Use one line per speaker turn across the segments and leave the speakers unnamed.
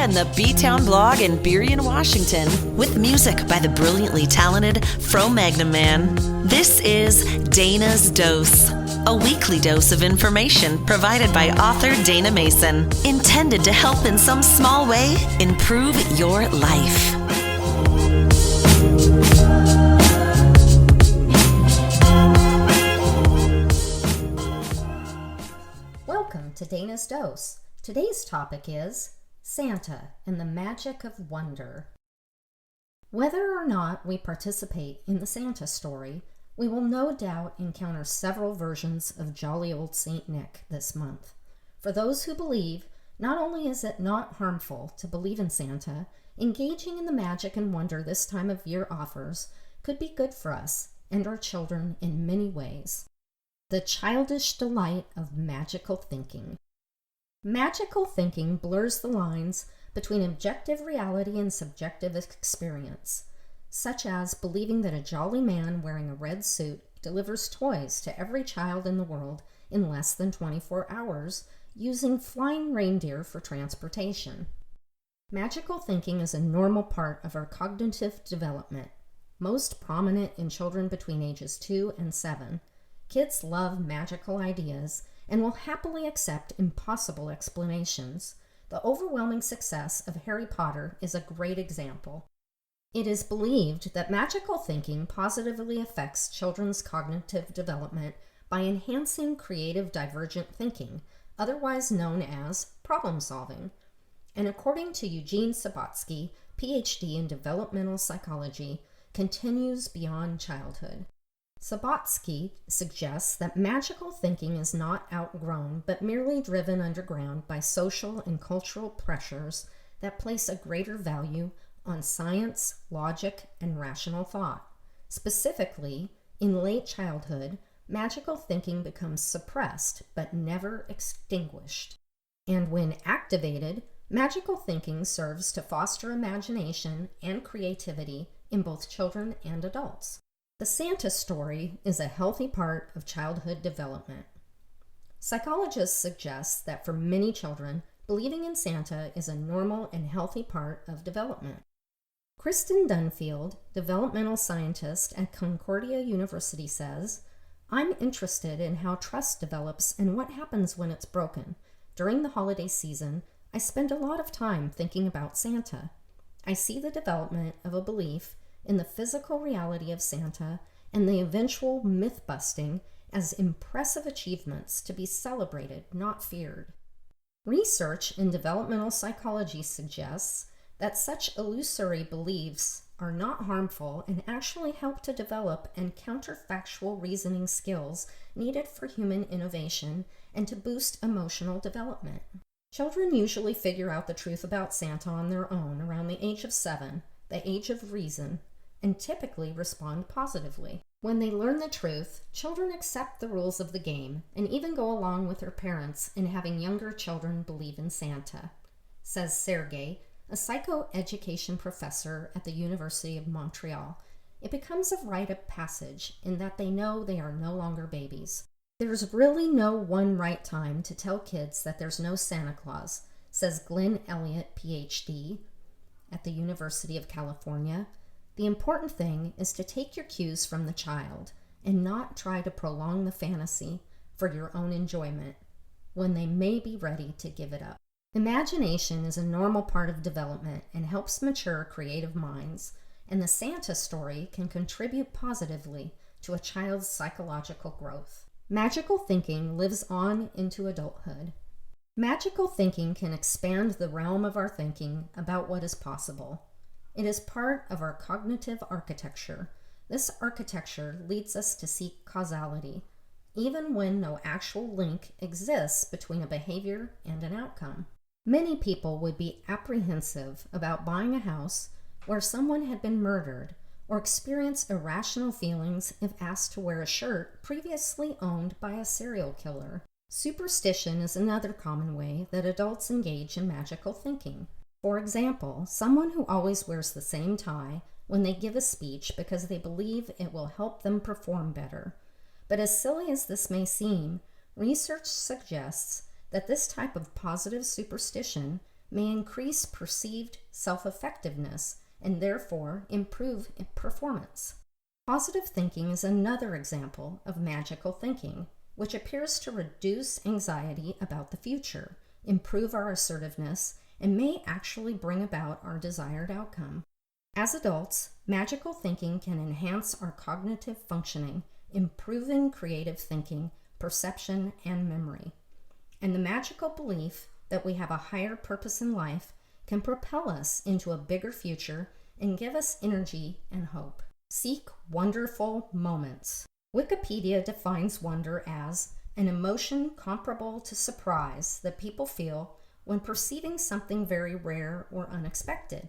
and the B-Town blog in Burien, Washington, with music by the brilliantly talented Fro Magnum Man. This is Dayna's Dose, a weekly dose of information provided by author Dayna Mason, intended to help in some small way improve your life.
Welcome to Dayna's Dose. Today's topic is Santa and the Magic of Wonder. Whether or not we participate in the Santa story, we will no doubt encounter several versions of jolly old Saint Nick this month. For those who believe, not only is it not harmful to believe in Santa, engaging in the magic and wonder this time of year offers could be good for us and our children in many ways. The childish delight of magical thinking. Magical thinking blurs the lines between objective reality and subjective experience, such as believing that a jolly man wearing a red suit delivers toys to every child in the world in less than 24 hours using flying reindeer for transportation. Magical thinking is a normal part of our cognitive development, most prominent in children between ages 2 and 7. Kids love magical ideas and will happily accept impossible explanations. The overwhelming success of Harry Potter is a great example. It is believed that magical thinking positively affects children's cognitive development by enhancing creative divergent thinking, otherwise known as problem solving. And according to Eugene Sabatsky, PhD in developmental psychology, continues beyond childhood. Sabatsky suggests that magical thinking is not outgrown, but merely driven underground by social and cultural pressures that place a greater value on science, logic, and rational thought. Specifically, in late childhood, magical thinking becomes suppressed but never extinguished. And when activated, magical thinking serves to foster imagination and creativity in both children and adults. The Santa story is a healthy part of childhood development. Psychologists suggest that for many children, believing in Santa is a normal and healthy part of development. Kristen Dunfield, developmental scientist at Concordia University, says, "I'm interested in how trust develops and what happens when it's broken. During the holiday season, I spend a lot of time thinking about Santa. I see the development of a belief in the physical reality of Santa and the eventual myth-busting as impressive achievements to be celebrated, not feared." Research in developmental psychology suggests that such illusory beliefs are not harmful and actually help to develop and counterfactual reasoning skills needed for human innovation and to boost emotional development. Children usually figure out the truth about Santa on their own around the age of 7, the age of reason, and typically respond positively. When they learn the truth, children accept the rules of the game and even go along with their parents in having younger children believe in Santa, says Sergey, a psychoeducation professor at the University of Montreal. It becomes a rite of passage in that they know they are no longer babies. There's really no one right time to tell kids that there's no Santa Claus, says Glenn Elliott, PhD, at the University of California. The important thing is to take your cues from the child and not try to prolong the fantasy for your own enjoyment when they may be ready to give it up. Imagination is a normal part of development and helps mature creative minds, and the Santa story can contribute positively to a child's psychological growth. Magical thinking lives on into adulthood. Magical thinking can expand the realm of our thinking about what is possible. It is part of our cognitive architecture. This architecture leads us to seek causality, even when no actual link exists between a behavior and an outcome. Many people would be apprehensive about buying a house where someone had been murdered or experience irrational feelings if asked to wear a shirt previously owned by a serial killer. Superstition is another common way that adults engage in magical thinking. For example, someone who always wears the same tie when they give a speech because they believe it will help them perform better. But as silly as this may seem, research suggests that this type of positive superstition may increase perceived self-effectiveness and therefore improve performance. Positive thinking is another example of magical thinking, which appears to reduce anxiety about the future, improve our assertiveness, and may actually bring about our desired outcome. As adults, magical thinking can enhance our cognitive functioning, improving creative thinking, perception, and memory. And the magical belief that we have a higher purpose in life can propel us into a bigger future and give us energy and hope. Seek wonderful moments. Wikipedia defines wonder as an emotion comparable to surprise that people feel when perceiving something very rare or unexpected.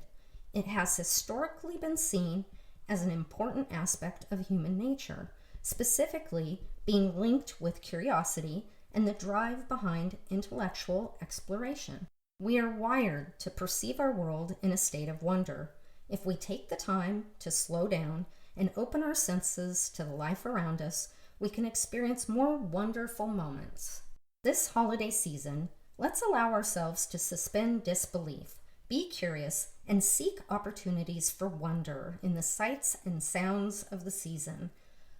It has historically been seen as an important aspect of human nature, specifically being linked with curiosity and the drive behind intellectual exploration. We are wired to perceive our world in a state of wonder. If we take the time to slow down and open our senses to the life around us, we can experience more wonderful moments. This holiday season, let's allow ourselves to suspend disbelief, be curious, and seek opportunities for wonder in the sights and sounds of the season.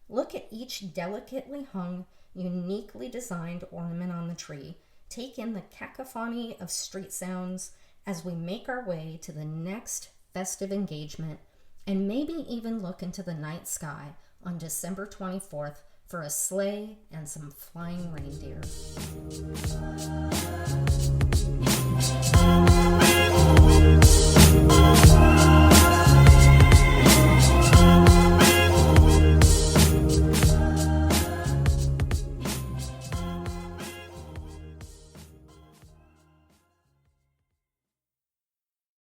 Look at each delicately hung, uniquely designed ornament on the tree. Take in the cacophony of street sounds as we make our way to the next festive engagement, and maybe even look into the night sky on December 24th for a sleigh and some flying reindeer.